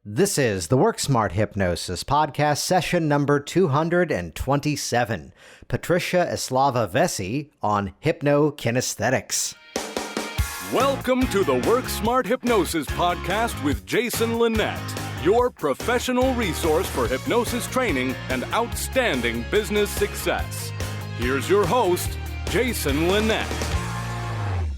This is the Work Smart Hypnosis podcast session number 227. Patricia Eslava Vessey on HypnoKinesthetics. Welcome to the Work Smart Hypnosis podcast with Jason Linett, your professional resource for hypnosis training and outstanding business success. Here's your host, Jason Linett.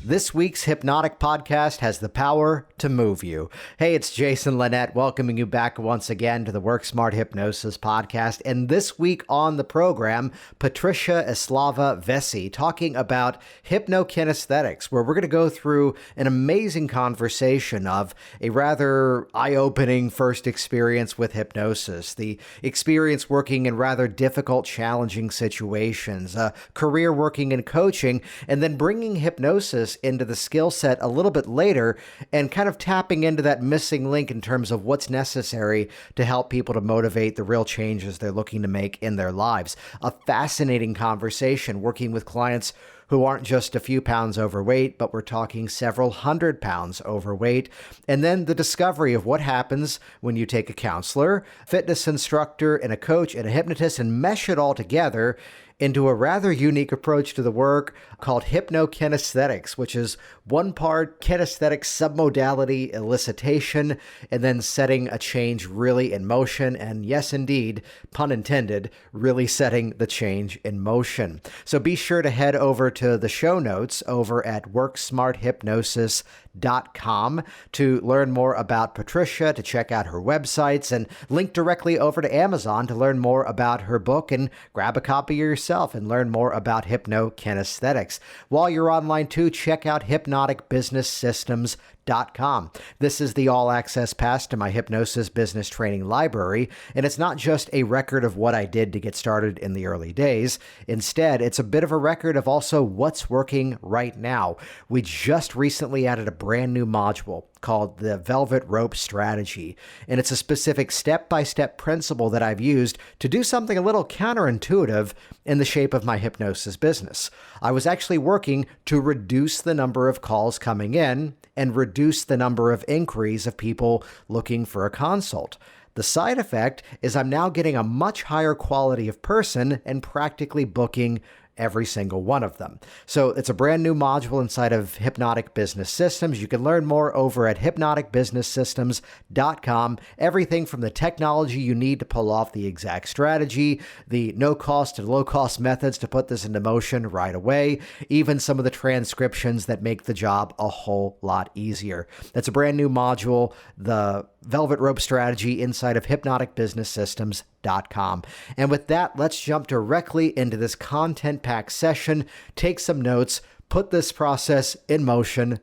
This week's hypnotic podcast has the power to move you. Hey, it's Jason Linett welcoming you back once again to the Work Smart Hypnosis podcast. And this week on the program, Patricia Eslava Vessey talking about HypnoKinesthetics, where we're going to go through an amazing conversation of a rather eye-opening first experience with hypnosis, the experience working in rather difficult, challenging situations, a career working in coaching, and then bringing hypnosis into the skill set a little bit later and kind of tapping into that missing link in terms of what's necessary to help people to motivate the real changes they're looking to make in their lives. A fascinating conversation working with clients who aren't just a few pounds overweight, but we're talking several hundred pounds overweight. And then the discovery of what happens when you take a counselor, fitness instructor, and a coach and a hypnotist and mesh it all together into a rather unique approach to the work called HypnoKinesthetics, which is one part kinesthetic submodality elicitation and then setting a change really in motion. And yes, indeed, pun intended, really setting the change in motion. So be sure to head over to the show notes over at worksmarthypnosis.com to learn more about Patricia, to check out her websites, and link directly over to Amazon to learn more about her book and grab a copy yourself and learn more about HypnoKinesthetics. While you're online too, check out hypnoticbusinesssystems.com. This is the all-access pass to my hypnosis business training library, and it's not just a record of what I did to get started in the early days. Instead, it's a bit of a record of also what's working right now. We just recently added a brand new module called the Velvet Rope Strategy, and it's a specific step-by-step principle that I've used to do something a little counterintuitive in the shape of my hypnosis business. I was actually working to reduce the number of calls coming in and reduce the number of inquiries of people looking for a consult. The side effect is I'm now getting a much higher quality of person and practically booking every single one of them. So it's a brand new module inside of Hypnotic Business Systems. You can learn more over at hypnoticbusinesssystems.com. Everything from the technology you need to pull off the exact strategy, the no-cost and low-cost methods to put this into motion right away, even some of the transcriptions that make the job a whole lot easier. That's a brand new module, the Velvet Rope Strategy inside of hypnoticbusinesssystems.com. And with that, let's jump directly into this content-packed session, take some notes, put this process in motion.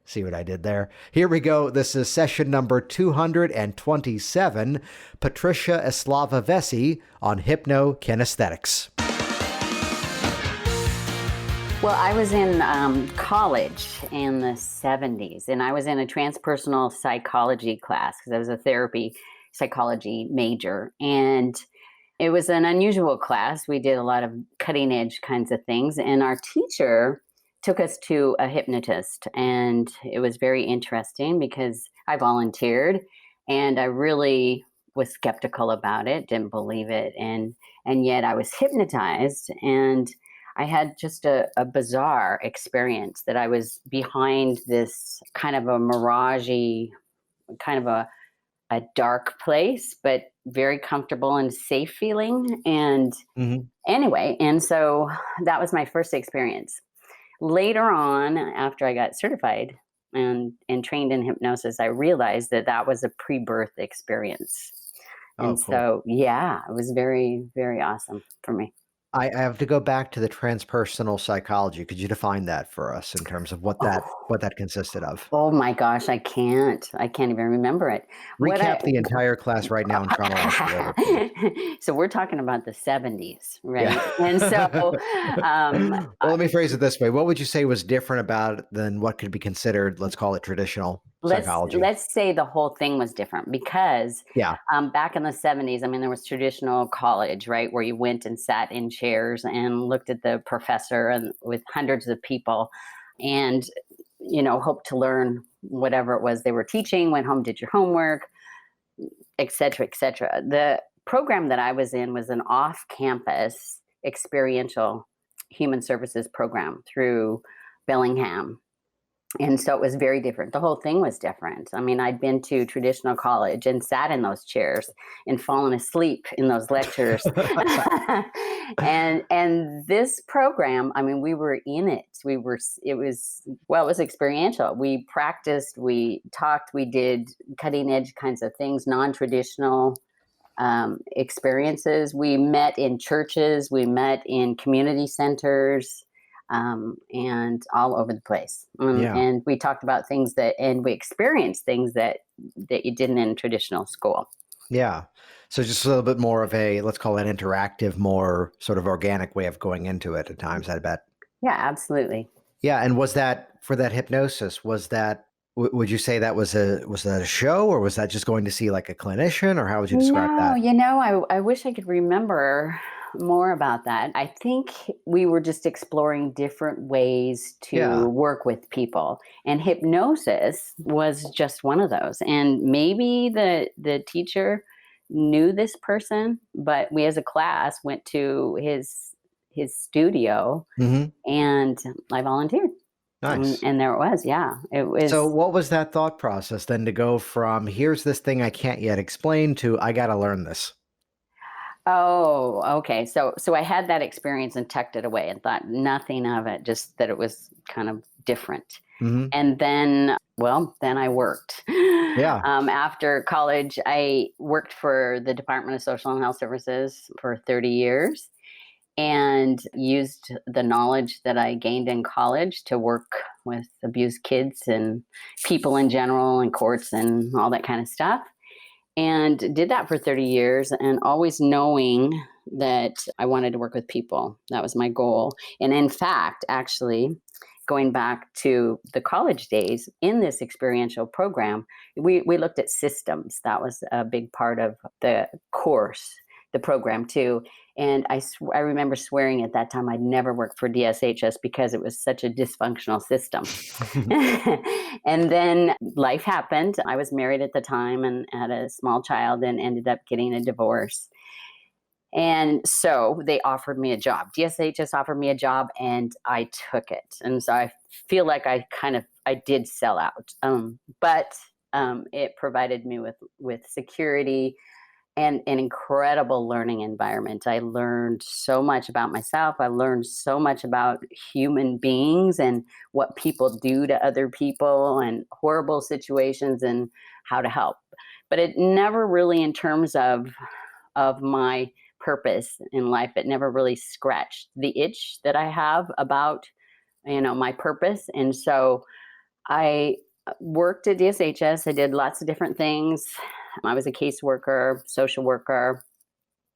See what I did there? Here we go. This is session number 227, Patricia Eslava Vessey on HypnoKinesthetics. Well, I was in college in the 70s, and I was in a transpersonal psychology class because I was a therapy psychology major. And it was an unusual class. We did a lot of cutting edge kinds of things. And our teacher took us to a hypnotist. And it was very interesting because I volunteered and I really was skeptical about it, didn't believe it. And yet I was hypnotized, and I had just a bizarre experience that I was behind this kind of a mirage-y, kind of a dark place, but very comfortable and safe feeling. And anyway, and so that was my first experience. Later on, after I got certified and trained in hypnosis, I realized that that was a pre-birth experience. And cool. So, yeah, it was very, very awesome for me. I have to go back to the transpersonal psychology. Could you define that for us in terms of what that consisted of? Oh my gosh, I can't even remember it. Recap the entire class right now in chronological order. So we're talking about the 70s, right? Yeah. And so, well, let me phrase it this way. What would you say was different about it than what could be considered, let's call it traditional psychology? Let's say the whole thing was different because back in the 70s, I mean, there was traditional college, right, where you went and sat in chairs and looked at the professor and with hundreds of people and, you know, hoped to learn whatever it was they were teaching, went home, did your homework, et cetera, et cetera. The program that I was in was an off-campus experiential human services program through Bellingham. And so it was very different. The whole thing was different. I mean, I'd been to traditional college and sat in those chairs and fallen asleep in those lectures. and this program, I mean, we were in it. It was experiential. We practiced, we talked, we did cutting edge kinds of things, non-traditional experiences. We met in churches, we met in community centers, and all over the place. And we talked about things and we experienced things that you didn't in traditional school. Yeah. So just a little bit more of a, let's call it interactive, more sort of organic way of going into it at times, I bet. Yeah, absolutely. Yeah. And was that for that hypnosis, would you say that was that a show, or was that just going to see like a clinician, or how would you describe that? I wish I could remember more about that. I think we were just exploring different ways to work with people, and hypnosis was just one of those. And maybe the teacher knew this person, but we as a class went to his studio, and I volunteered. Nice. And there it was. Yeah, it was. So what was that thought process then, to go from here's this thing I can't yet explain to I got to learn this? Oh, okay. So I had that experience and tucked it away and thought nothing of it, just that it was kind of different. And then I worked. Yeah. After college, I worked for the Department of Social and Health Services for 30 years and used the knowledge that I gained in college to work with abused kids and people in general and courts and all that kind of stuff. And did that for 30 years, and always knowing that I wanted to work with people. That was my goal. And in fact, actually, going back to the college days, in this experiential program, we looked at systems. That was a big part of the course, the program too. And I remember swearing at that time I'd never work for DSHS because it was such a dysfunctional system. And then life happened. I was married at the time and had a small child and ended up getting a divorce. And so they offered me a job. DSHS offered me a job, and I took it. And so I feel like I did sell out. But it provided me with security and an incredible learning environment. I learned so much about myself. I learned so much about human beings and what people do to other people and horrible situations and how to help. But it never really, in terms of my purpose in life, it never really scratched the itch that I have about, my purpose. And so I worked at DSHS. I did lots of different things. I was a caseworker, social worker,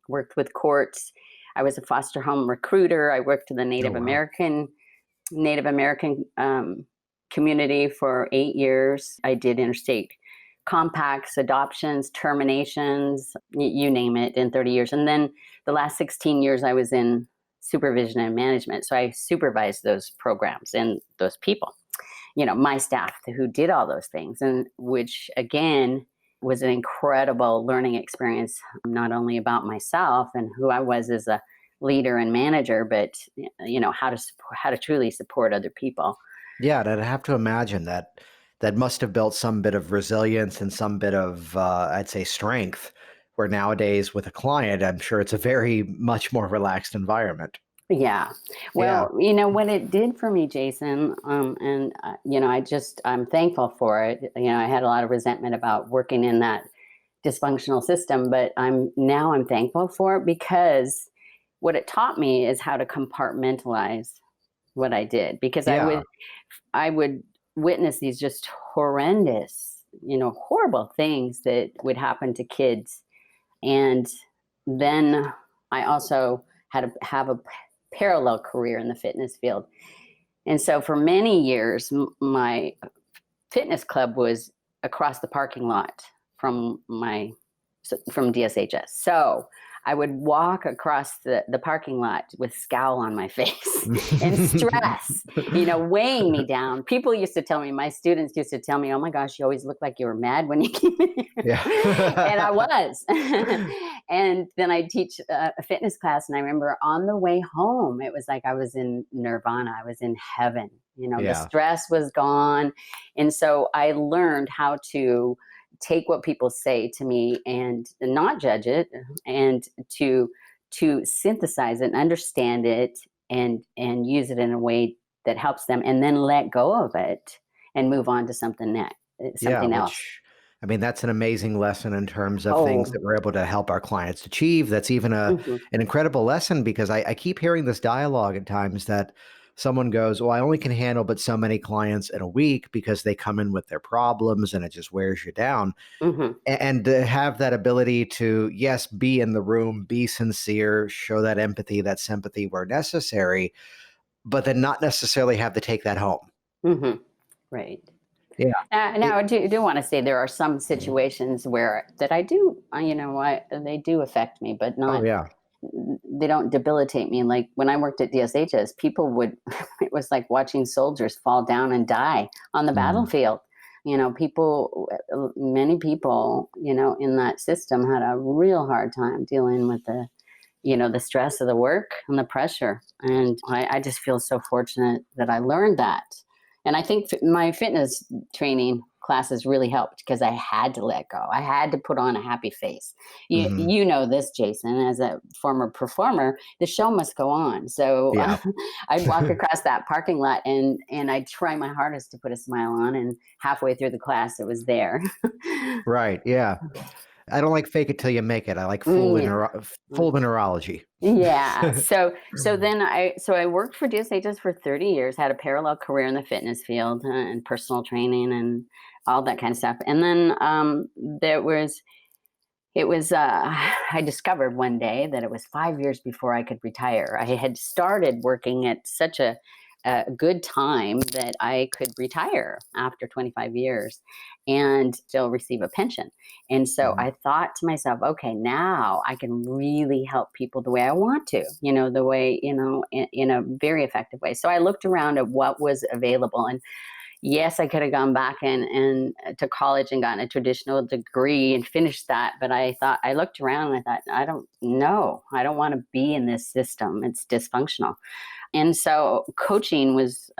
worked with courts. I was a foster home recruiter. I worked in the Native American community for 8 years. I did interstate compacts, adoptions, terminations, you name it, in 30 years. And then the last 16 years I was in supervision and management. So I supervised those programs and those people, my staff who did all those things, and which again was an incredible learning experience, not only about myself and who I was as a leader and manager, but how to truly support other people. Yeah, and I'd have to imagine that must have built some bit of resilience and some bit of, I'd say, strength, where nowadays with a client, I'm sure it's a very much more relaxed environment. Yeah. Well, what it did for me, Jason, and I'm thankful for it. I had a lot of resentment about working in that dysfunctional system, but I'm thankful for it, because what it taught me is how to compartmentalize what I did, because I would witness these just horrendous, horrible things that would happen to kids. And then I also had to have a parallel career in the fitness field. And so for many years, my fitness club was across the parking lot from my from DSHS. So I would walk across the parking lot with scowl on my face and stress, weighing me down. People used to tell me, my students used to tell me, oh my gosh, you always look like you were mad when you came in here. Yeah. And I was. And then I teach a fitness class. And I remember on the way home, it was like I was in nirvana. I was in heaven. The stress was gone. And so I learned how to take what people say to me and not judge it, and to synthesize it and understand it and use it in a way that helps them, and then let go of it and move on to something else. I mean, that's an amazing lesson in terms of things that we're able to help our clients achieve. That's even an incredible lesson, because I keep hearing this dialogue at times that someone goes, well, I only can handle but so many clients in a week because they come in with their problems and it just wears you down. And to have that ability to, yes, be in the room, be sincere, show that empathy, that sympathy where necessary, but then not necessarily have to take that home. Right. Yeah. Now, I do want to say there are some situations where that I do, they do affect me, but not. They don't debilitate me. Like when I worked at DSHS, people would, it was like watching soldiers fall down and die on the battlefield. Many people, in that system had a real hard time dealing with the stress of the work and the pressure. And I just feel so fortunate that I learned that. And I think my fitness training classes really helped because I had to let go. I had to put on a happy face. You know this, Jason, as a former performer, the show must go on. So I'd walk across that parking lot and I'd try my hardest to put a smile on. And halfway through the class, it was there. Right. Yeah. I don't like fake it till you make it. I like fool the neurology. Yeah. So then I worked for DSHS for 30 years, had a parallel career in the fitness field and personal training and all that kind of stuff. And then I discovered one day that it was 5 years before I could retire. I had started working at such a good time that I could retire after 25 years and still receive a pension. And so I thought to myself, okay, now I can really help people the way I want to, the way, in a very effective way. So I looked around at what was available, and yes, I could have gone back and to college and gotten a traditional degree and finished that. But I looked around and I thought, I don't know. I don't want to be in this system. It's dysfunctional. And so coaching was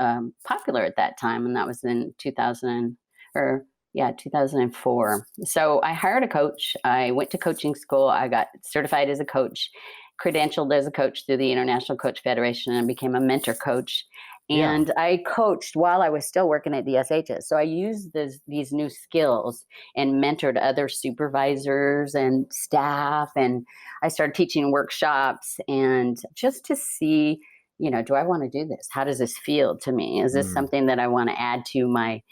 popular at that time. And that was in 2004. So I hired a coach. I went to coaching school. I got certified as a coach, credentialed as a coach through the International Coach Federation, and became a mentor coach. And I coached while I was still working at DSHS. So I used these new skills and mentored other supervisors and staff. And I started teaching workshops, and just to see, do I want to do this? How does this feel to me? Is this something that I want to add to my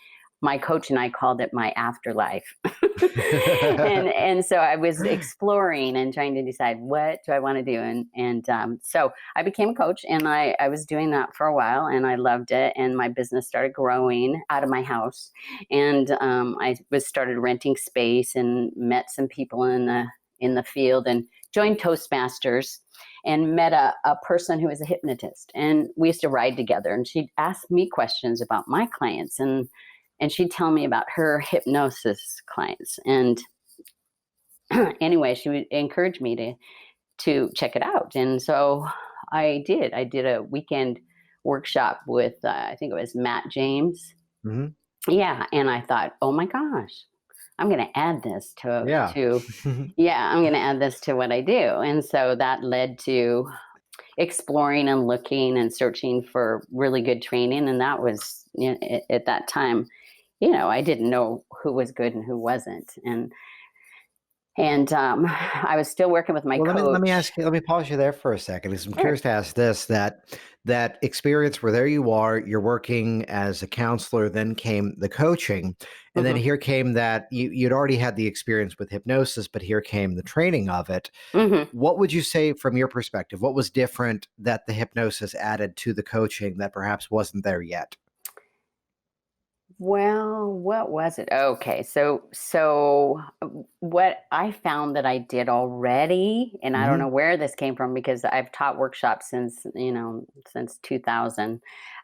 coach and I called it my afterlife. and so I was exploring and trying to decide, what do I want to do? And so I became a coach, and I was doing that for a while, and I loved it. And my business started growing out of my house. And I started renting space and met some people in the field and joined Toastmasters and met a person who was a hypnotist. And we used to ride together, and she'd ask me questions about my clients, and she'd tell me about her hypnosis clients. And anyway, she would encourage me to check it out. And so I did. I did a weekend workshop with, I think it was Matt James. Yeah. And I thought, oh my gosh, I'm going to add this I'm going to add this to what I do. And so that led to exploring and looking and searching for really good training. And that was, at that time, I didn't know who was good and who wasn't. And I was still working with my coach. Let me pause you there for a second. I'm curious to ask this, that experience where there you are, you're working as a counselor, then came the coaching, and then here came that you'd already had the experience with hypnosis, but here came the training of it. What would you say from your perspective? What was different that the hypnosis added to the coaching that perhaps wasn't there yet? Well, what was it? Okay, so what I found that I did already, and I don't Hmm. know where this came from because I've taught workshops since, since 2000.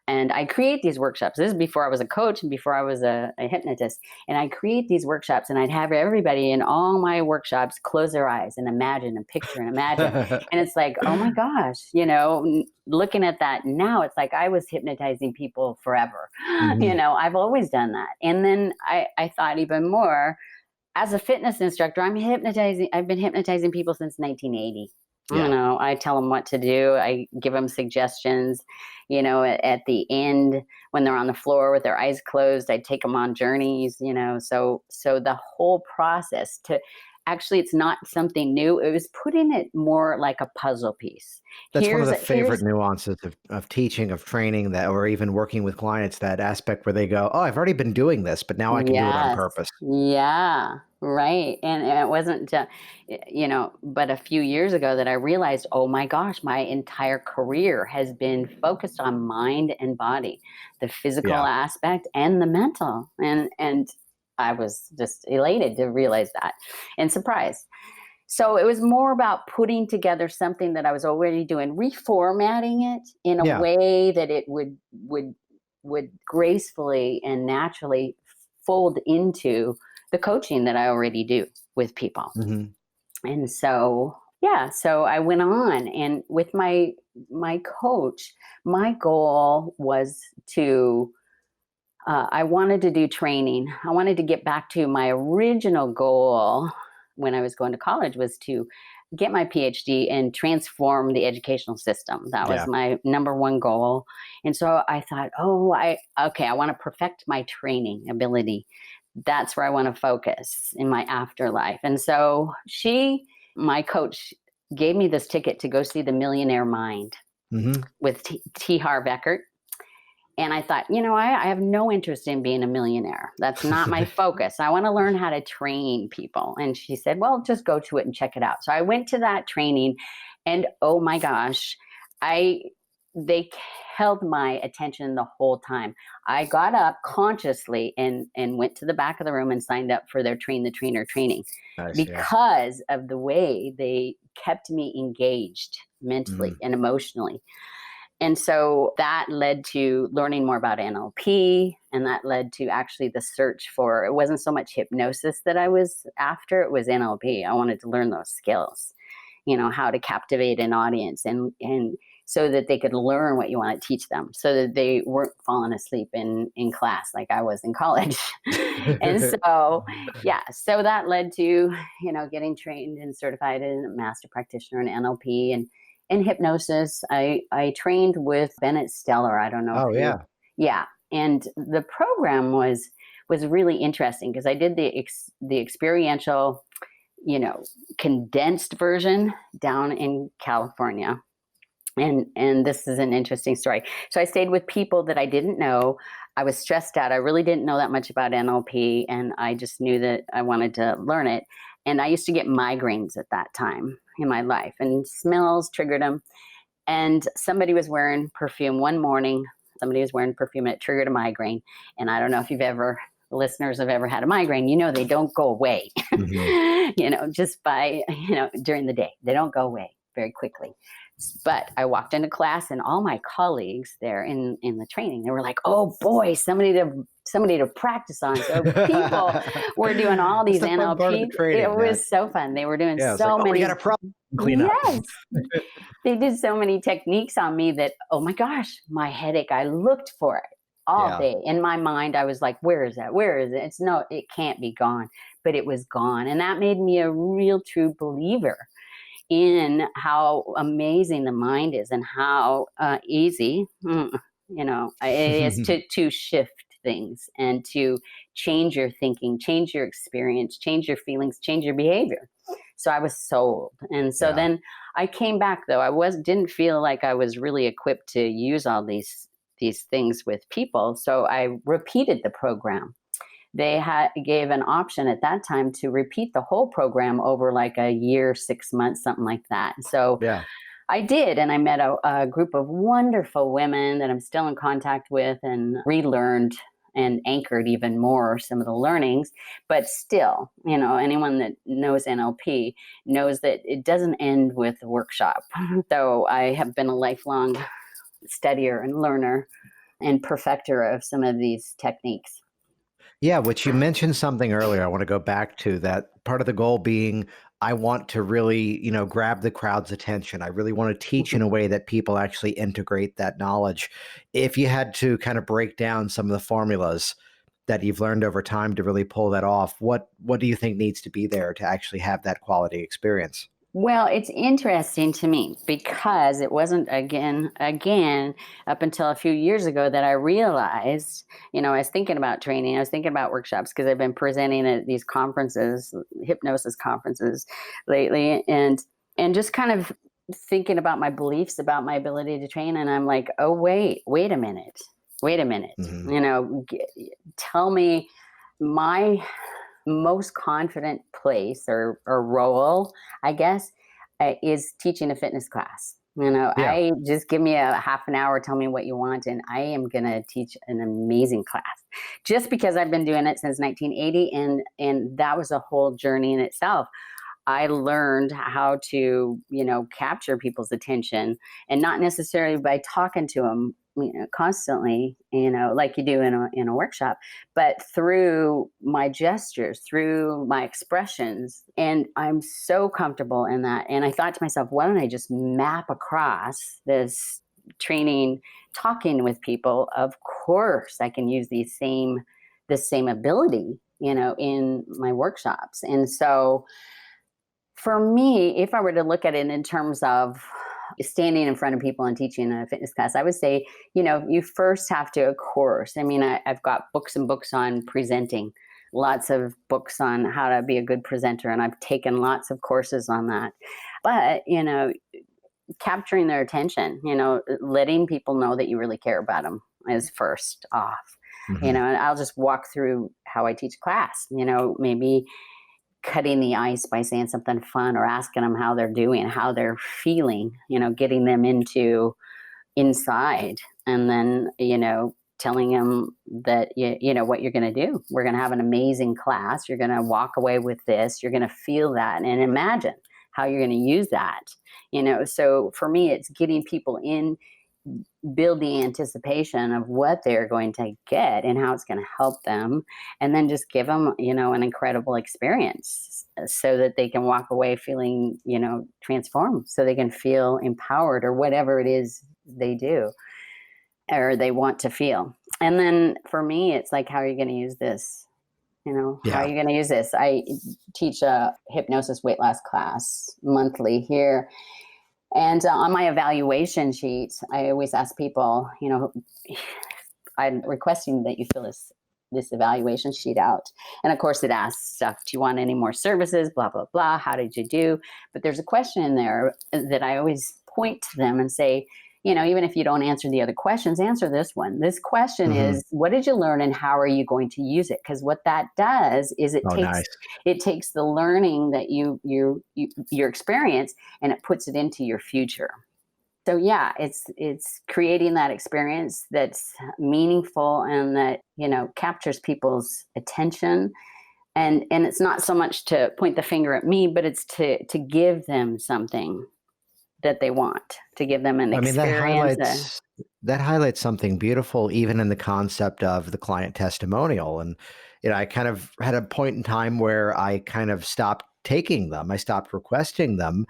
And I create these workshops. This is before I was a coach and before I was a hypnotist. And I create these workshops and I'd have everybody in all my workshops close their eyes and imagine and picture and imagine. And it's like, oh my gosh, looking at that now, it's like I was hypnotizing people forever. Hmm. I've always done that. And then I thought even more as a fitness instructor, I've been hypnotizing people since 1980. Yeah. I tell them what to do. I give them suggestions, at the end when they're on the floor with their eyes closed, I take them on journeys, so the whole process to actually, it's not something new. It was putting it more like a puzzle piece. That's one of the favorite Here's nuances of teaching, of training, that, or even working with clients, that aspect where they go, oh, I've already been doing this, but now I can do it on Yes. purpose. Yeah. Right. And it wasn't, but a few years ago that I realized, oh my gosh, my entire career has been focused on mind and body, the physical Yeah. aspect and the mental. And I was just elated to realize that and surprised. So it was more about putting together something that I was already doing, reformatting it in a Yeah. way that it would gracefully and naturally fold into the coaching that I already do with people. Hmm. And so, yeah, so I went on and with my coach, my goal was to I wanted to do training. I wanted to get back to my original goal when I was going to college was to get my PhD and transform the educational system. That was Yeah. my number one goal. And so I thought, I want to perfect my training ability. That's where I want to focus in my afterlife. And so my coach, gave me this ticket to go see The Millionaire Mind Hmm. with T. Harv Eckert. And I thought, I have no interest in being a millionaire. That's not my focus. I want to learn how to train people. And she said, well, just go to it and check it out. So I went to that training and oh my gosh, they held my attention the whole time. I got up consciously and went to the back of the room and signed up for their Train the Trainer training Nice. Yeah. because of the way they kept me engaged mentally Mhm. and emotionally. And so that led to learning more about NLP. And that led to actually the search for, it wasn't so much hypnosis that I was after, it was NLP. I wanted to learn those skills, how to captivate an audience and so that they could learn what you want to teach them so that they weren't falling asleep in class like I was in college. And so, yeah, so that led to, getting trained and certified in a master practitioner in NLP and hypnosis. I trained with Bennett Stellar. I don't know Oh if you, yeah. yeah. And the program was really interesting because I did the experiential, condensed version down in California. And this is an interesting story. So I stayed with people that I didn't know. I was stressed out. I really didn't know that much about NLP, and I just knew that I wanted to learn it. And I used to get migraines at that time in my life, and smells triggered them. And somebody was wearing perfume one morning. Somebody was wearing perfume, and it triggered a migraine. And I don't know if listeners have ever had a migraine. They don't go away. Hmm. Just by during the day, they don't go away very quickly. But I walked into class and all my colleagues there in the training, they were like, oh boy, somebody to practice on. So people were doing all That's these the fun part of the NLP. It training. That was so fun. They were doing Yeah. It's like, so oh, we got many. a problem. Clean up. Yes. They did so many techniques on me that, oh my gosh, my headache, I looked for it all Yeah. day. In my mind, I was like, where is that? Where is it? It can't be gone. But it was gone. And that made me a real true believer in how amazing the mind is and how easy, it is to shift things and to change your thinking, change your experience, change your feelings, change your behavior. So I was sold. And so Yeah. then I came back though. Didn't feel like I was really equipped to use all these things with people. So I repeated the program. They gave an option at that time to repeat the whole program over like a year, 6 months, something like that. So Yeah. I did, and I met a group of wonderful women that I'm still in contact with and relearned and anchored even more some of the learnings. But still, anyone that knows NLP knows that it doesn't end with the workshop. So I have been a lifelong studier and learner and perfecter of some of these techniques. Yeah, which you mentioned something earlier. I want to go back to that, part of the goal being I want to really, grab the crowd's attention. I really want to teach in a way that people actually integrate that knowledge. If you had to kind of break down some of the formulas that you've learned over time to really pull that off, what do you think needs to be there to actually have that quality experience? Well, it's interesting to me because it wasn't again up until a few years ago that I realized, I was thinking about training, I was thinking about workshops because I've been presenting at these conferences, hypnosis conferences lately, and just kind of thinking about my beliefs about my ability to train, and I'm like, oh wait a minute, Mm-hmm. Tell me my most confident place or role, I guess, is teaching a fitness class. Yeah. I just give me a half an hour, tell me what you want, and I am going to teach an amazing class just because I've been doing it since 1980. And that was a whole journey in itself. I learned how to, capture people's attention, and not necessarily by talking to them, constantly, like you do in a workshop, but through my gestures, through my expressions. And I'm so comfortable in that. And I thought to myself, why don't I just map across this training, talking with people? Of course, I can use the same ability, in my workshops. And so, for me, if I were to look at it in terms of standing in front of people and teaching a fitness class, I would say, you first have to, of course, I've got books and books on presenting, lots of books on how to be a good presenter, and I've taken lots of courses on that. But, capturing their attention, letting people know that you really care about them is first off. Mm-hmm. And I'll just walk through how I teach class, maybe cutting the ice by saying something fun or asking them how they're doing, how they're feeling, getting them inside, and then, telling them that, what you're going to do. We're going to have an amazing class. You're going to walk away with this. You're going to feel that and imagine how you're going to use that. So for me, it's getting people in, build the anticipation of what they're going to get and how it's going to help them, and then just give them, an incredible experience so that they can walk away feeling, transformed, so they can feel empowered or whatever it is they do or they want to feel. And then for me, it's like, how are you going to use this? How are you going to use this? I teach a hypnosis weight loss class monthly here. And on my evaluation sheet, I always ask people, I'm requesting that you fill this evaluation sheet out. And of course, it asks stuff. Do you want any more services? Blah, blah, blah. How did you do? But there's a question in there that I always point to them and say, even if you don't answer the other questions, answer this one. This question Mm-hmm. is, what did you learn and how are you going to use it? Because what that does is Nice. it takes the learning that your experience, and it puts it into your future. So yeah, it's creating that experience that's meaningful and that, captures people's attention. And it's not so much to point the finger at me, but it's to give them something that they want, to give them an experience. That highlights something beautiful, even in the concept of the client testimonial. And, I kind of had a point in time where I kind of stopped taking them. I stopped requesting them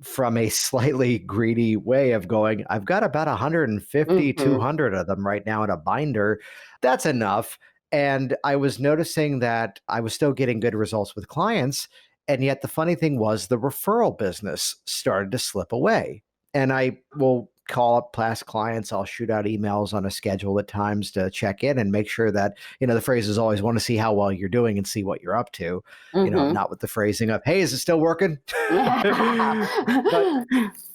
from a slightly greedy way of going, I've got about 150, 200 of them right now in a binder. That's enough. And I was noticing that I was still getting good results with clients. And yet the funny thing was the referral business started to slip away. And I will call up past clients. I'll shoot out emails on a schedule at times to check in and make sure that, the phrase is always want to see how well you're doing and see what you're up to, not with the phrasing of, hey, is it still working?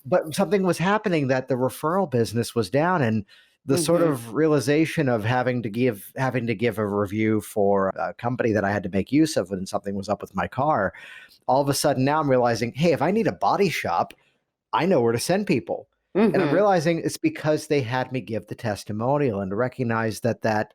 but something was happening that the referral business was down, and the sort of realization of having to give a review for a company that I had to make use of when something was up with my car. All of a sudden now I'm realizing, hey, if I need a body shop, I know where to send people. And I'm realizing it's because they had me give the testimonial, and to recognize that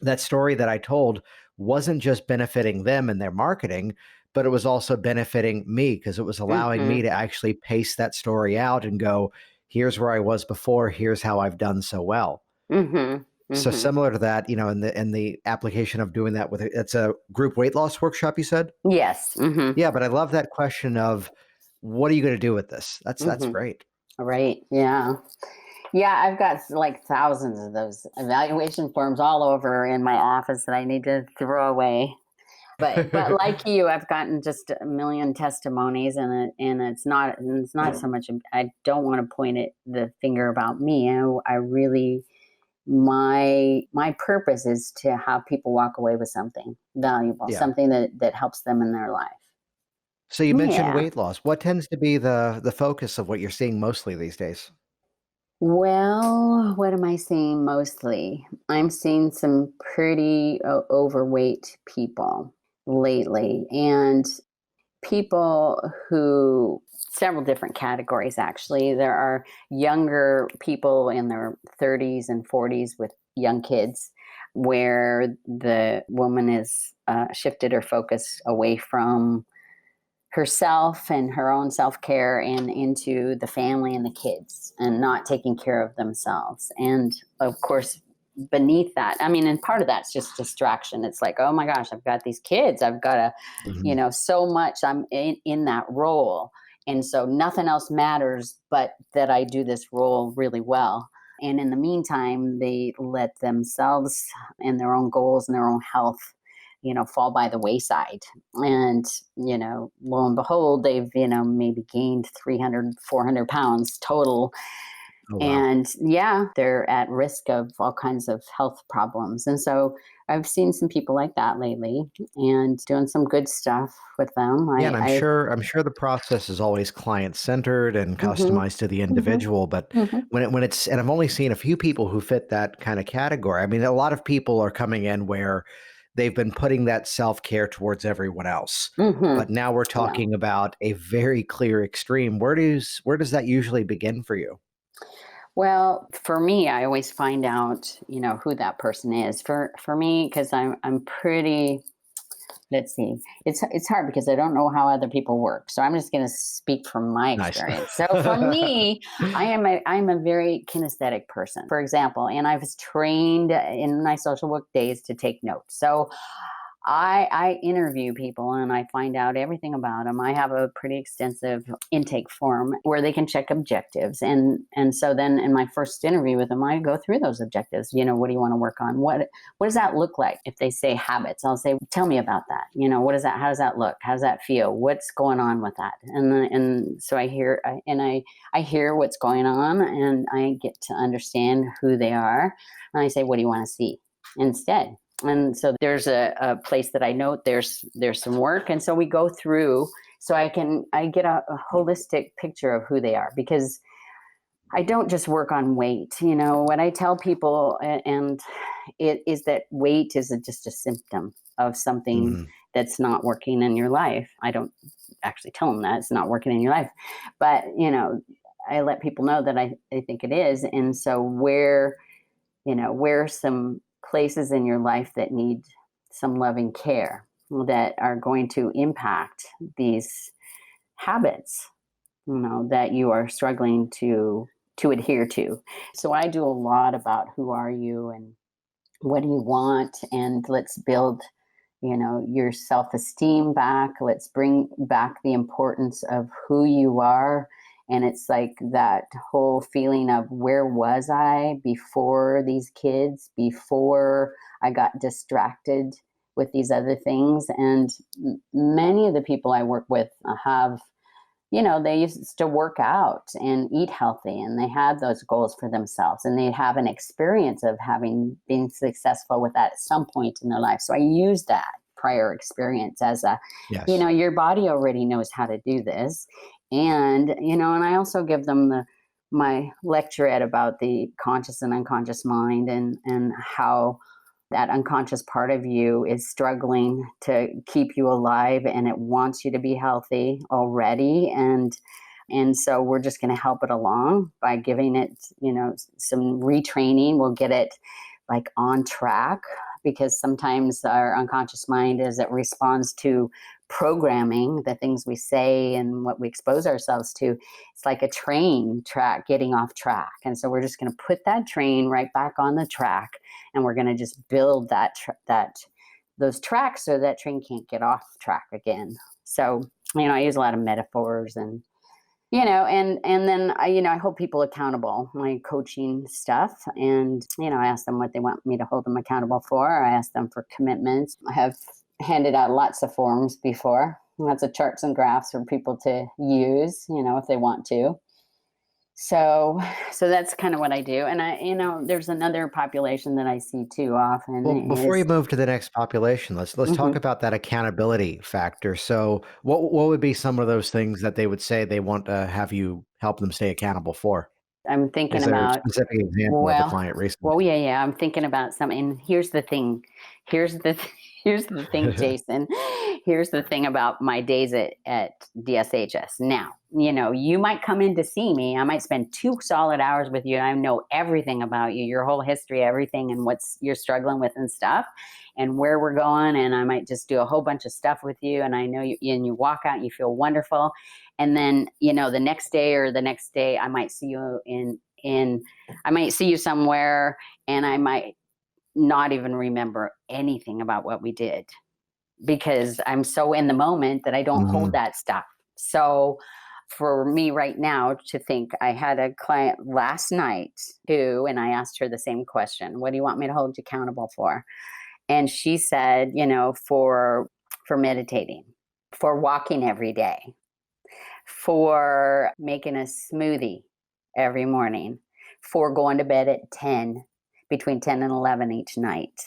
that story that I told wasn't just benefiting them and their marketing, but it was also benefiting me because it was allowing Mm-hmm. me to actually pace that story out and go, here's where I was before, here's how I've done so well. Mm-hmm. So Mm-hmm. similar to that, in the application of doing that it's a group weight loss workshop, you said? Yes. Mm-hmm. Yeah, but I love that question of what are you going to do with this? That's Mm-hmm. great. Right. Yeah. Yeah, I've got like thousands of those evaluation forms all over in my office that I need to throw away. But like you, I've gotten just a million testimonies, and it's not so much. I don't want to point the finger about me. I really my purpose is to have people walk away with something valuable, Yeah. something that helps them in their life. So you mentioned Yeah. weight loss. What tends to be the focus of what you're seeing mostly these days? Well, what am I seeing mostly? I'm seeing some pretty overweight people lately, and people who, several different categories actually. There are younger people in their 30s and 40s with young kids, where the woman is shifted her focus away from herself and her own self-care and into the family and the kids, and not taking care of themselves. And of course, beneath that, I mean, and part of that's just distraction. It's like, oh my gosh, I've got these kids, I've got to, Mhm. so much, I'm in that role, and so nothing else matters but that I do this role really well. And in the meantime, they let themselves and their own goals and their own health, fall by the wayside. And, lo and behold, they've, maybe gained 300, 400 pounds total. Oh, wow. And yeah, they're at risk of all kinds of health problems. And so I've seen some people like that lately and doing some good stuff with them. Yeah, and I'm I sure I'm sure the process is always client-centered and hmm customized to the hmm individual, but hmm when it's and I've only seen a few people who fit that kind of category. I mean, a lot of people are coming in where they've been putting that self-care towards everyone else. hmm But now we're yeah. talking about a very clear extreme. Where does that usually begin for you? Well, for me, I always find out, who that person is. For me, because I'm pretty. Let's see. It's hard because I don't know how other people work. So I'm just going to speak from my Nice. experience. So for me, I'm a very kinesthetic person, for example, and I was trained in my social work days to take notes. So I interview people and I find out everything about them. I have a pretty extensive intake form where they can check objectives, and so then in my first interview with them, I go through those objectives. What do you want to work on? What does that look like? If they say habits, I'll say, tell me about that. What is that? How does that look? How does that feel? What's going on with that? And so I hear and I hear what's going on, and I get to understand who they are, and I say, what do you want to see instead? And so there's a place that I note there's some work, and so we go through, so I get a holistic picture of who they are, because I don't just work on weight. What I tell people, and it is that weight is just a symptom of something Mhm. that's not working in your life. I don't actually tell them that it's not working in your life, but I let people know that I think it is. And so where some places in your life that need some loving care, that are going to impact these habits, that you are struggling to adhere to. So I do a lot about who are you and what do you want, and let's build your self-esteem back. Let's bring back the importance of who you are. And it's like that whole feeling of, where was I before these kids, before I got distracted with these other things? And many of the people I work with have, they used to work out and eat healthy, and they had those goals for themselves, and they have an experience of having been successful with that at some point in their life. So I use that prior experience as Yes. your body already knows how to do this. And I also give them my lecturette about the conscious and unconscious mind, and how that unconscious part of you is struggling to keep you alive, and it wants you to be healthy already. And so we're just going to help it along by giving it some retraining. We'll get it like on track because sometimes our unconscious mind, as it responds to programming, the things we say and what we expose ourselves to, it's like a train track getting off track. And so we're just going to put that train right back on the track, and we're going to just build those tracks so that train can't get off track again. So, I use a lot of metaphors and then I hold people accountable, my coaching stuff. And, I ask them what they want me to hold them accountable for. I ask them for commitments. I have handed out lots of forms before, lots of charts and graphs for people to use, if they want to. So that's kind of what I do. And there's another population that I see too often. Well, before you move to the next population, let's talk about that accountability factor. So what would be some of those things that they would say they want to have you help them stay accountable for? I'm thinking Is there a about, specific example of a client recently? yeah. I'm thinking about something. And here's the thing. Here's the thing, Jason. Here's the thing about my days at DSHS. Now, you might come in to see me. I might spend 2 solid hours with you. And I know everything about you, your whole history, everything, and what's you're struggling with and stuff, and where we're going. And I might just do a whole bunch of stuff with you. And I know you, and you walk out and you feel wonderful. And then, the next day, I might see you I might see you somewhere, and I might not even remember anything about what we did, because I'm so in the moment that I don't hold that stuff. So for me right now to think, I had a client last night and I asked her the same question: what do you want me to hold you accountable for? And she said, for meditating, for walking every day, for making a smoothie every morning, for going to bed at 10, between 10 and 11 each night.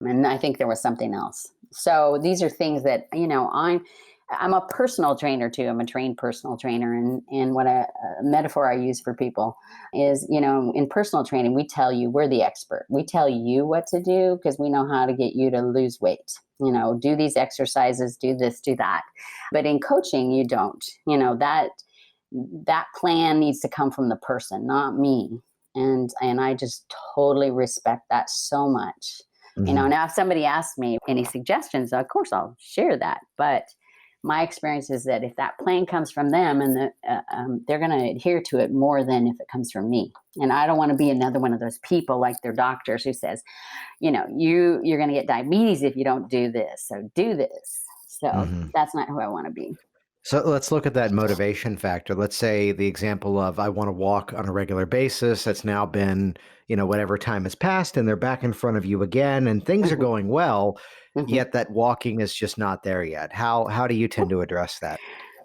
And I think there was something else. So these are things that, I'm a personal trainer too. I'm a trained personal trainer. And what a metaphor I use for people is, in personal training, we tell you we're the expert. We tell you what to do because we know how to get you to lose weight. Do these exercises, do this, do that. But in coaching, you don't. That plan needs to come from the person, not me. And I just totally respect that so much. Now if somebody asks me any suggestions, of course I'll share that. But my experience is that if that plan comes from them, and they're going to adhere to it more than if it comes from me. And I don't want to be another one of those people like their doctors who says, you're going to get diabetes if you don't do this. So do this. So that's not who I want to be. So let's look at that motivation factor. Let's say the example of I want to walk on a regular basis. That's now been, whatever time has passed, and they're back in front of you again, and things are going well, yet that walking is just not there yet. How do you tend to address that?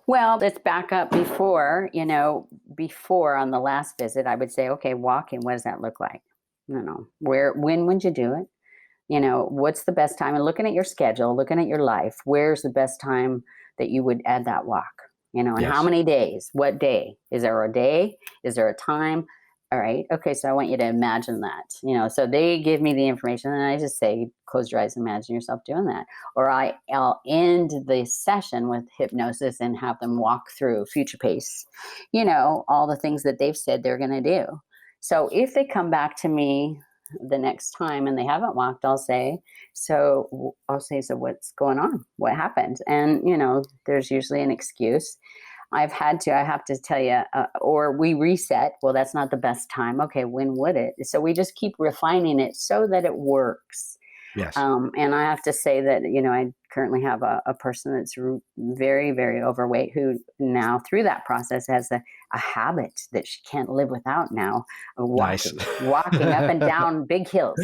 Well, let's back up before on the last visit, I would say, okay, walking, what does that look like? When would you do it? What's the best time? And looking at your schedule, looking at your life, where's the best time that you would add that walk? And how many days? What day? Is there a day? Is there a time? All right. Okay. So I want you to imagine that, so they give me the information and I just say, close your eyes, imagine yourself doing that. Or I'll end the session with hypnosis and have them walk through future pace, all the things that they've said they're going to do. So if they come back to me the next time and they haven't walked, I'll say, so what's going on? What happened? And, there's usually an excuse. I have to tell you, or we reset. Well, that's not the best time. Okay, when would it? So we just keep refining it so that it works. Yes. And I have to say that, I currently have a person that's very, very overweight who now through that process has a habit that she can't live without now, walking up and down big hills.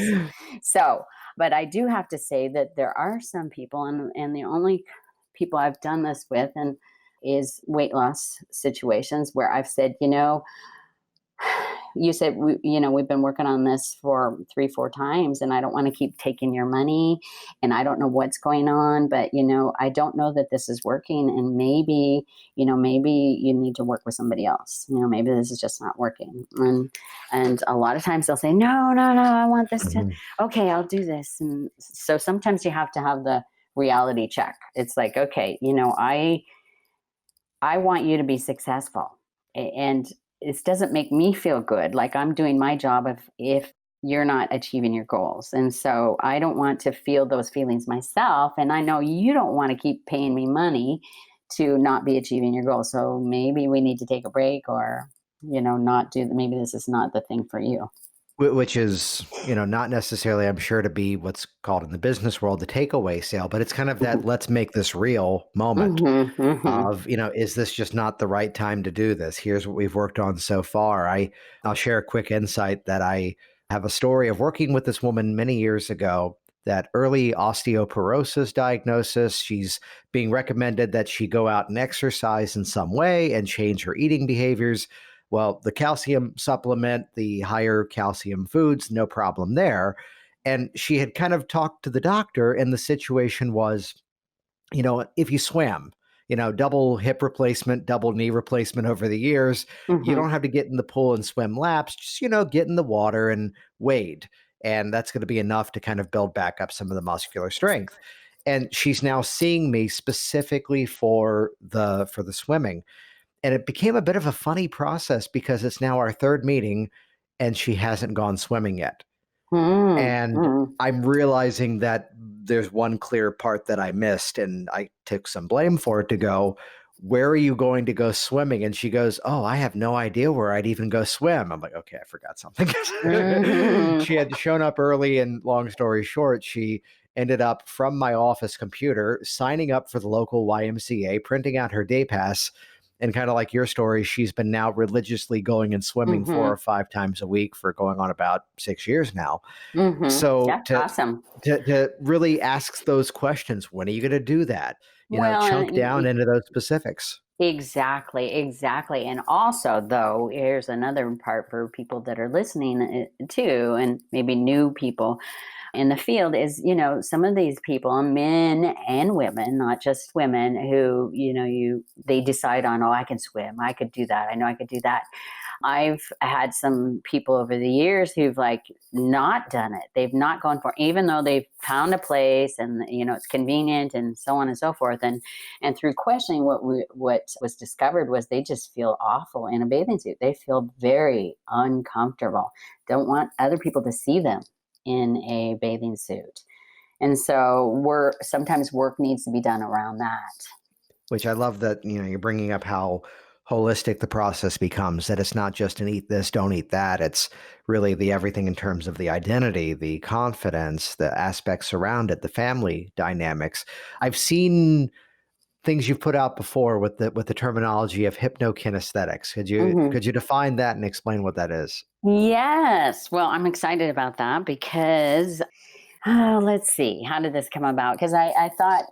So, but I do have to say that there are some people, and the only people I've done this with is weight loss situations where I've said, you said, we've been working on this for 3-4 times, and I don't want to keep taking your money, and I don't know what's going on, but, I don't know that this is working, and maybe you need to work with somebody else. Maybe this is just not working. And a lot of times they'll say, no, I want this to, okay, I'll do this. And so sometimes you have to have the reality check. It's like, okay, I want you to be successful, and it doesn't make me feel good. Like I'm doing my job if you're not achieving your goals. And so I don't want to feel those feelings myself. And I know you don't want to keep paying me money to not be achieving your goals. So maybe we need to take a break or, not do, maybe this is not the thing for you. Which is, not necessarily, I'm sure, to be what's called in the business world the takeaway sale, but it's kind of that let's make this real moment of, is this just not the right time to do this? Here's what we've worked on so far. I'll share a quick insight that I have a story of working with this woman many years ago, that early osteoporosis diagnosis. She's being recommended that she go out and exercise in some way and change her eating behaviors. Well, the calcium supplement, the higher calcium foods, no problem there. And she had kind of talked to the doctor, and the situation was, if you swam, double hip replacement, double knee replacement over the years, you don't have to get in the pool and swim laps, just, get in the water and wade. And that's going to be enough to kind of build back up some of the muscular strength. And she's now seeing me specifically for the swimming. And it became a bit of a funny process because it's now our third meeting and she hasn't gone swimming yet. And I'm realizing that there's one clear part that I missed, and I took some blame for it, to go, where are you going to go swimming? And she goes, oh, I have no idea where I'd even go swim. I'm like, okay, I forgot something. She had shown up early, and long story short, she ended up from my office computer signing up for the local YMCA, printing out her day pass. And kind of like your story, she's been now religiously going and swimming 4 or 5 times a week for going on about 6 years now. So That's awesome. To really ask those questions, when are you going to do that? Chunk down into those specifics. Exactly. And also, though, here's another part for people that are listening too, and maybe new people in the field is, some of these people, men and women, not just women, who, they decide on, oh, I can swim, I could do that, I know I could do that. I've had some people over the years who've not done it. They've not gone for it, even though they've found a place and, it's convenient and so on and so forth. And through questioning, what was discovered was they just feel awful in a bathing suit. They feel very uncomfortable, don't want other people to see them in a bathing suit. And so sometimes work needs to be done around that. Which I love that, you're bringing up how holistic the process becomes, that it's not just an eat this, don't eat that. It's really the everything in terms of the identity, the confidence, the aspects around it, the family dynamics. I've seen things you've put out before with the terminology of HypnoKinesthetics. Could you define that and explain what that is? Yes. Well, I'm excited about that because, let's see, how did this come about? Because I thought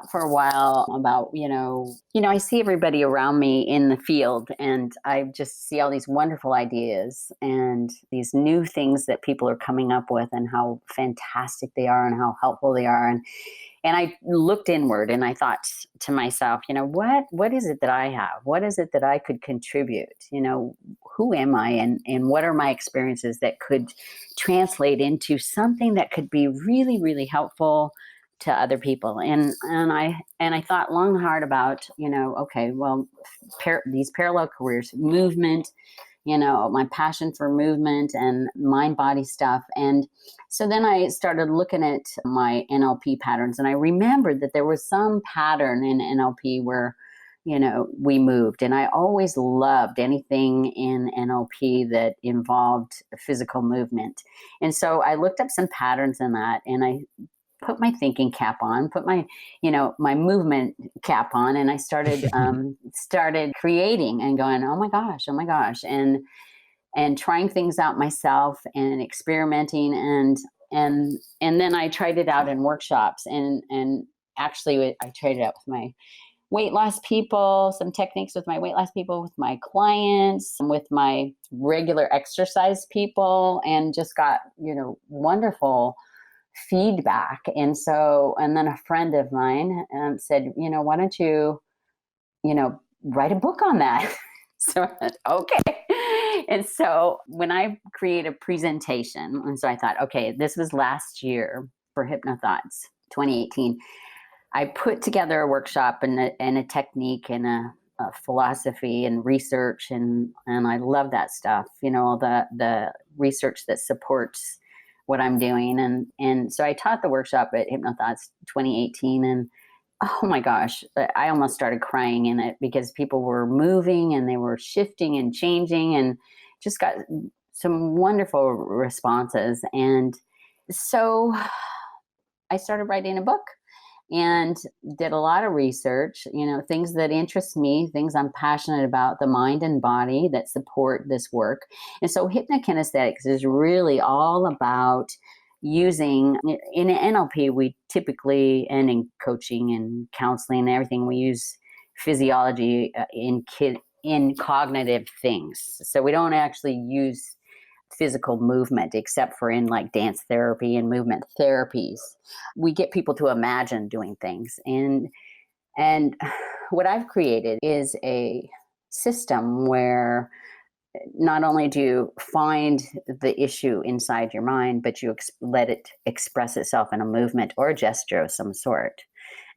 for a while about, I see everybody around me in the field, and I just see all these wonderful ideas and these new things that people are coming up with, and how fantastic they are and how helpful they are. And I looked inward and I thought to myself, what is it that I have? What is it that I could contribute? Who am I, and what are my experiences that could translate into something that could be really, really helpful to other people? And I thought long and hard about, okay, well, these parallel careers, movement, my passion for movement and mind body stuff. And so then I started looking at my NLP patterns, and I remembered that there was some pattern in NLP where, we moved. And I always loved anything in NLP that involved physical movement. And so I looked up some patterns in that, and I put my thinking cap on, put my, my movement cap on, and I started creating and going, oh my gosh, and trying things out myself and experimenting, and then I tried it out in workshops, and actually I tried it out with my weight loss people, some techniques with my weight loss people, with my clients, with my regular exercise people, and just got, wonderful feedback. And then a friend of mine said, why don't you, write a book on that? So I said, okay. And so when I create a presentation, and so I thought, okay, this was last year for HypnoThoughts 2018. I put together a workshop and a technique and philosophy and research, and I love that stuff. The research that supports what I'm doing, and so I taught the workshop at HypnoThoughts 2018, and oh my gosh, I almost started crying in it because people were moving and they were shifting and changing, and just got some wonderful responses. And so I started writing a book and did a lot of research, things that interest me, things I'm passionate about, the mind and body that support this work. And so HypnoKinesthetics is really all about using, in NLP, we typically, and in coaching and counseling and everything, we use physiology in cognitive things. So we don't actually use physical movement except for in like dance therapy and movement therapies. We get people to imagine doing things, and what I've created is a system where not only do you find the issue inside your mind, but you let it express itself in a movement or a gesture of some sort.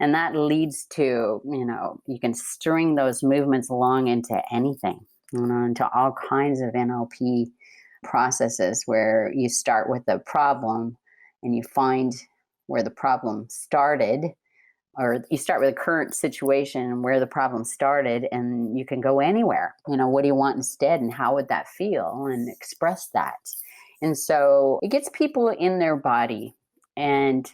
And that leads to, you can string those movements along into anything, into all kinds of NLP processes where you start with the problem and you find where the problem started, or you start with a current situation where the problem started, and you can go anywhere. What do you want instead, and how would that feel, and express that. And so it gets people in their body. And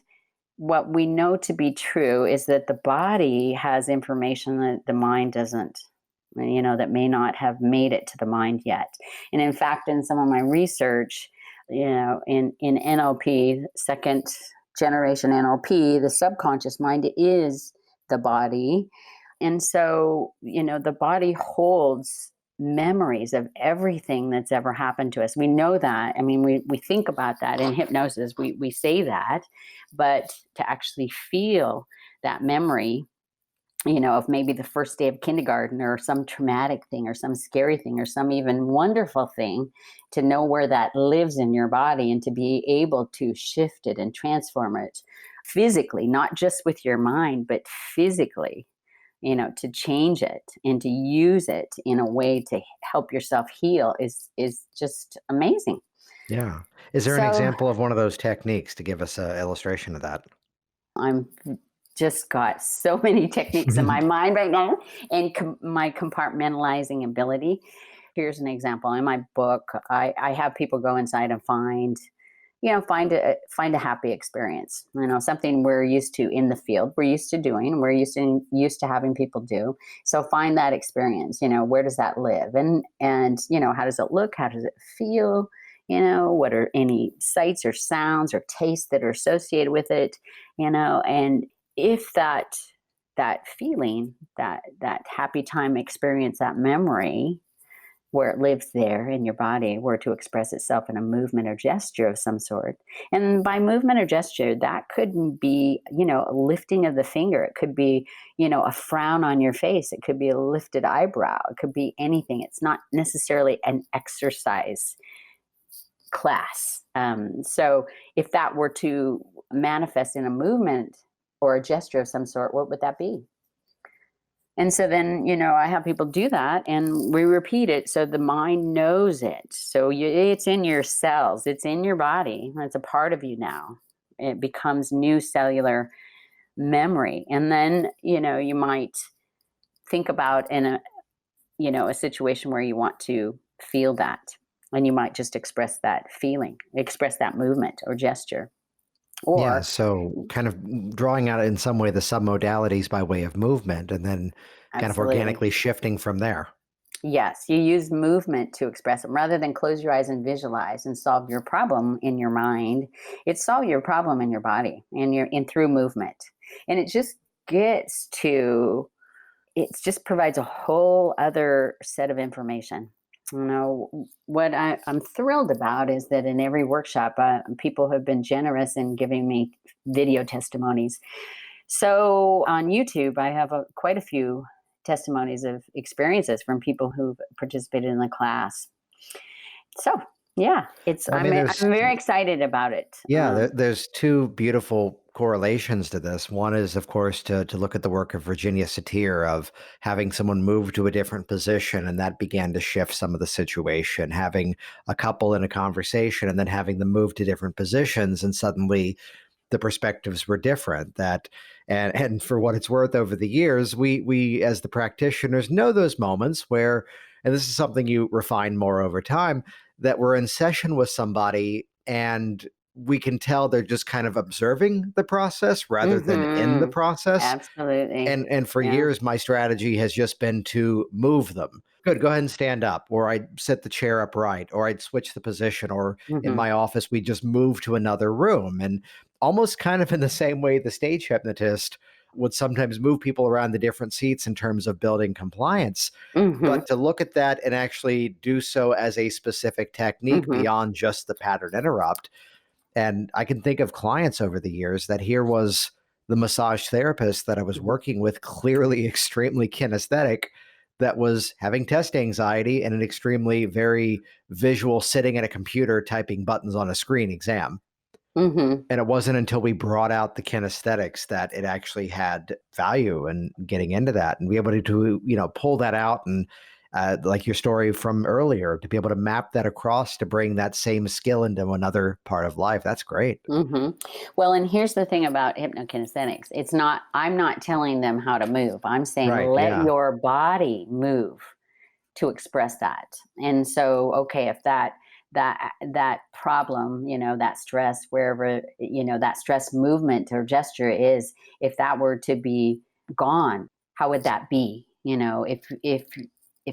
what we know to be true is that the body has information that the mind doesn't, that may not have made it to the mind yet. And in fact, in some of my research, in NLP, second generation NLP, the subconscious mind is the body. And so, the body holds memories of everything that's ever happened to us. We know that. I mean, we think about that in hypnosis. We say that, but to actually feel that memory, of maybe the first day of kindergarten, or some traumatic thing, or some scary thing, or some even wonderful thing, to know where that lives in your body and to be able to shift it and transform it physically, not just with your mind, but physically, to change it and to use it in a way to help yourself heal is just amazing. Yeah. Is there an example of one of those techniques to give us an illustration of that? I'm just got so many techniques in my mind right now, and my compartmentalizing ability. Here's an example. In my book, I have people go inside and find a happy experience. Something we're used to in the field, we're used to doing, we're used to having people do. So find that experience. Where does that live, and how does it look? How does it feel? What are any sights or sounds or tastes that are associated with it? And if that feeling, that happy time experience, that memory, where it lives there in your body, were to express itself in a movement or gesture of some sort. And by movement or gesture, that could be, a lifting of the finger. It could be, a frown on your face. It could be a lifted eyebrow. It could be anything. It's not necessarily an exercise class. So if that were to manifest in a movement or a gesture of some sort, what would that be? And so then, I have people do that, and we repeat it so the mind knows it. So it's in your cells, it's in your body, it's a part of you now. It becomes new cellular memory. And then, you might think about in a situation where you want to feel that, and you might just express that feeling, express that movement or gesture. Yeah, so kind of drawing out in some way the submodalities by way of movement, and then kind of organically shifting from there. Yes, you use movement to express it rather than close your eyes and visualize and solve your problem in your mind. It's solve your problem in your body and through movement. And it just just provides a whole other set of information. What I'm thrilled about is that in every workshop, people have been generous in giving me video testimonies. So on YouTube, I have quite a few testimonies of experiences from people who've participated in the class. So yeah, I'm very excited about it. Yeah, there's two beautiful correlations to this. One is, of course, to look at the work of Virginia Satir of having someone move to a different position, and that began to shift some of the situation, having a couple in a conversation and then having them move to different positions, and suddenly the perspectives were different. And for what it's worth, over the years, we as the practitioners know those moments where, and this is something you refine more over time, that we're in session with somebody and we can tell they're just kind of observing the process rather than in the process. Absolutely. And for years, my strategy has just been to move them. Good, go ahead and stand up, or I'd sit the chair upright, or I'd switch the position, or in my office, we just move to another room. And almost kind of in the same way the stage hypnotist would sometimes move people around the different seats in terms of building compliance. But to look at that and actually do so as a specific technique beyond just the pattern interrupt. And I can think of clients over the years that here was the massage therapist that I was working with, clearly extremely kinesthetic, that was having test anxiety and an extremely very visual sitting at a computer typing buttons on a screen exam. And it wasn't until we brought out the kinesthetics that it actually had value in getting into that and be able to pull that out and like your story from earlier, to be able to map that across to bring that same skill into another part of life. That's great. Well, and here's the thing about HypnoKinesthetics. I'm not telling them how to move. I'm saying let your body move to express that. And so, okay, if that problem, that stress, wherever, that stress movement or gesture is, if that were to be gone, how would that be? If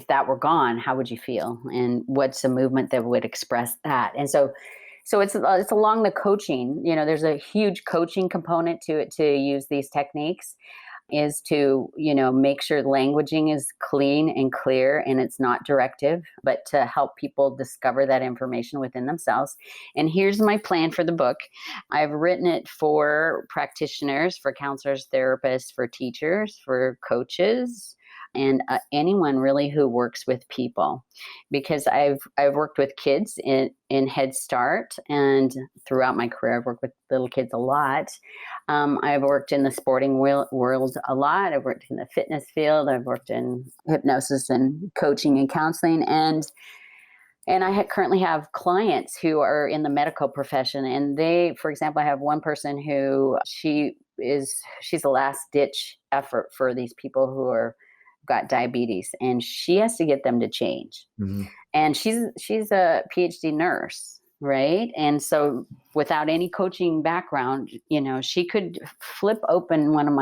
that were gone, how would you feel? And what's a movement that would express that? And so it's along the coaching, there's a huge coaching component to it, to use these techniques, is to, make sure languaging is clean and clear and it's not directive, but to help people discover that information within themselves. And here's my plan for the book. I've written it for practitioners, for counselors, therapists, for teachers, for coaches, and anyone really who works with people, because I've worked with kids in Head Start, and throughout my career I've worked with little kids a lot. I've worked in the sporting world a lot. I've worked in the fitness field. I've worked in hypnosis and coaching and counseling, and I currently have clients who are in the medical profession, and for example, I have one person who she's a last ditch effort for these people who got diabetes, and she has to get them to change. And she's a PhD nurse, right? And so without any coaching background, she could flip open one of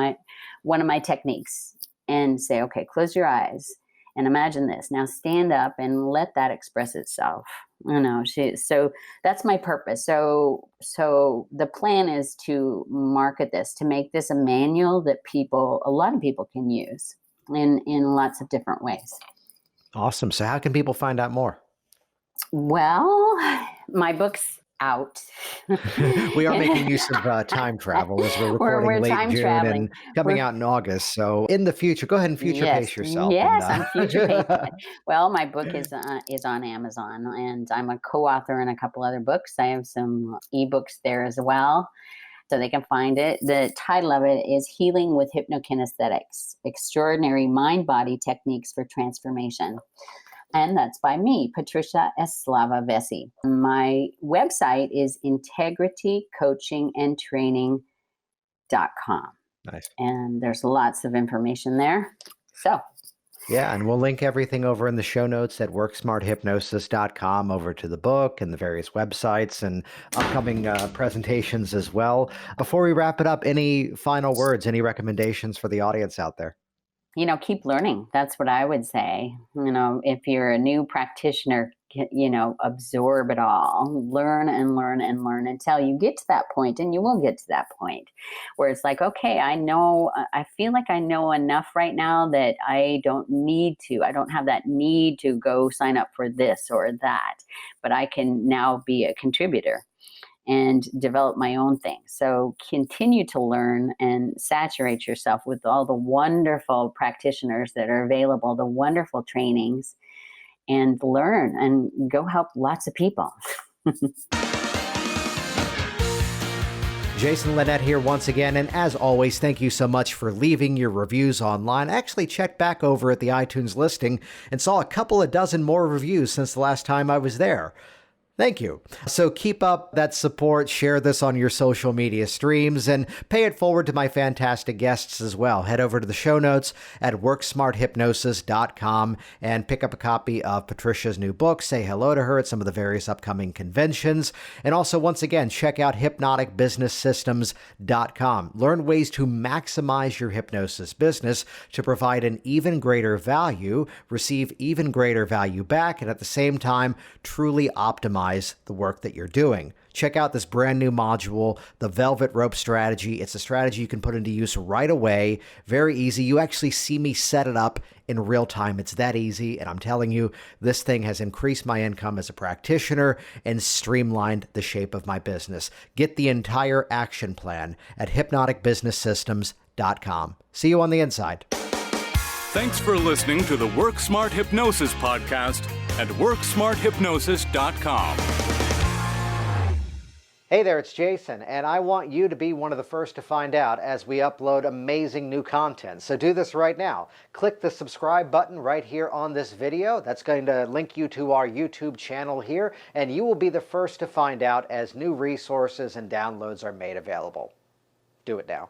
my techniques and say, okay, close your eyes and imagine this. Now stand up and let that express itself. So that's my purpose. So the plan is to market this, to make this a manual that a lot of people can use in lots of different ways. Awesome. So how can people find out more? Well, my book's out. We are making use of time travel as we're recording late June and coming out in August. So in the future, go ahead and future pace yourself. Yes, I'm future pacing. Well, my book is on Amazon, and I'm a co-author in a couple other books. I have some ebooks there as well, so they can find it. The title of it is Healing with HypnoKinesthetics, Extraordinary Mind-Body Techniques for Transformation. And that's by me, Patricia Eslava Vessey. My website is integritycoachingandtraining.com. Nice. And there's lots of information there. So. Yeah, and we'll link everything over in the show notes at worksmarthypnosis.com over to the book and the various websites and upcoming presentations as well. Before we wrap it up, any final words, any recommendations for the audience out there? Keep learning. That's what I would say. If you're a new practitioner, absorb it all, learn and learn and learn until you get to that point, and you will get to that point where it's like, okay, I feel like I know enough right now that I don't have that need to go sign up for this or that, but I can now be a contributor and develop my own thing. So continue to learn and saturate yourself with all the wonderful practitioners that are available, the wonderful trainings, and learn and go help lots of people. Jason Linett here once again, and as always, thank you so much for leaving your reviews online. I actually checked back over at the iTunes listing and saw a couple of dozen more reviews since the last time I was there. Thank you. So keep up that support, share this on your social media streams, and pay it forward to my fantastic guests as well. Head over to the show notes at worksmarthypnosis.com and pick up a copy of Patricia's new book. Say hello to her at some of the various upcoming conventions. And also, once again, check out hypnoticbusinesssystems.com. Learn ways to maximize your hypnosis business to provide an even greater value, receive even greater value back, and at the same time, truly optimize the work that you're doing. Check out this brand new module, the Velvet Rope Strategy. It's a strategy you can put into use right away. Very easy. You actually see me set it up in real time. It's that easy. And I'm telling you, this thing has increased my income as a practitioner and streamlined the shape of my business. Get the entire action plan at hypnoticbusinesssystems.com. See you on the inside. Thanks for listening to the Work Smart Hypnosis podcast at worksmarthypnosis.com. Hey there, it's Jason, and I want you to be one of the first to find out as we upload amazing new content. So do this right now. Click the subscribe button right here on this video. That's going to link you to our YouTube channel here, and you will be the first to find out as new resources and downloads are made available. Do it now.